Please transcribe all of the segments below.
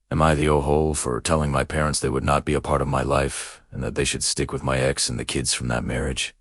Am I the o-hole for telling my parents they would not be a part of my life and that they should stick with my ex and the kids from that marriage?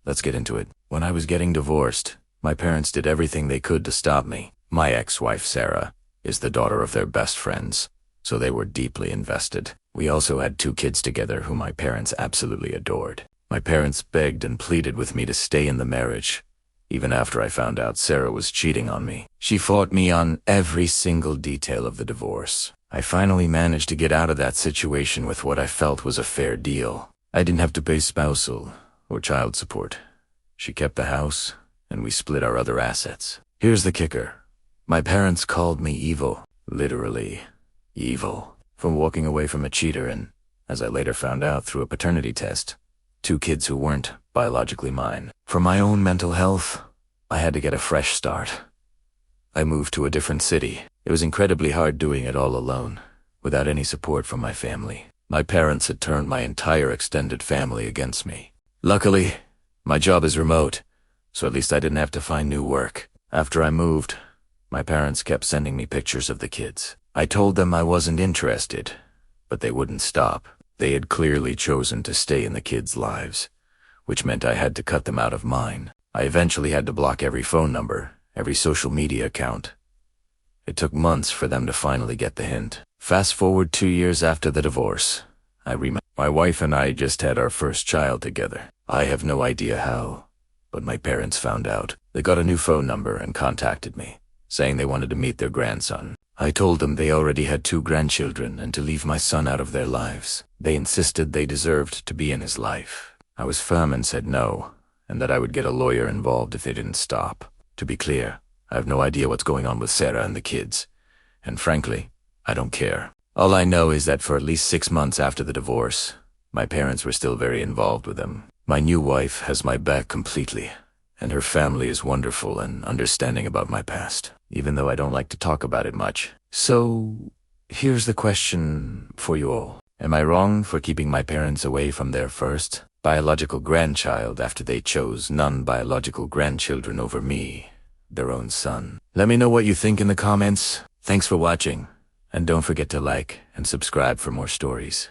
Let's get into it. When I was getting divorced, my parents did everything they could to stop me. My ex-wife, Sarah, is the daughter of their best friends, so they were deeply invested. We also had 2 kids together whom my parents absolutely adored. My parents begged and pleaded with me to stay in the marriage, even after I found out Sarah was cheating on me. She fought me on every single detail of the divorce. I finally managed to get out of that situation with what I felt was a fair deal. I didn't have to pay spousal or child support. She kept the house, and we split our other assets. Here's the kicker. My parents called me evil, literally evil, for walking away from a cheater and, as I later found out through a paternity test, 2 kids who weren't biologically mine. For my own mental health, I had to get a fresh start. I moved to a different city. It was incredibly hard doing it all alone, without any support from my family. My parents had turned my entire extended family against me. Luckily, my job is remote, so at least I didn't have to find new work. After I moved, my parents kept sending me pictures of the kids. I told them I wasn't interested, but they wouldn't stop. They had clearly chosen to stay in the kids' lives, which meant I had to cut them out of mine. I eventually had to block every phone number, every social media account. It took months for them to finally get the hint. Fast forward 2 years after the divorce, my wife and I just had our first child together. I have no idea how, but my parents found out. They got a new phone number and contacted me, saying they wanted to meet their grandson. I told them they already had 2 grandchildren and to leave my son out of their lives. They insisted they deserved to be in his life. I was firm and said no, and that I would get a lawyer involved if they didn't stop. To be clear, I have no idea what's going on with Sarah and the kids, and frankly, I don't care. All I know is that for at least 6 months after the divorce, my parents were still very involved with them. My new wife has my back completely, and her family is wonderful and understanding about my past, even though I don't like to talk about it much. So, here's the question for you all. Am I wrong for keeping my parents away from their first biological grandchild after they chose non-biological grandchildren over me, their own son? Let me know what you think in the comments. Thanks for watching, and don't forget to like and subscribe for more stories.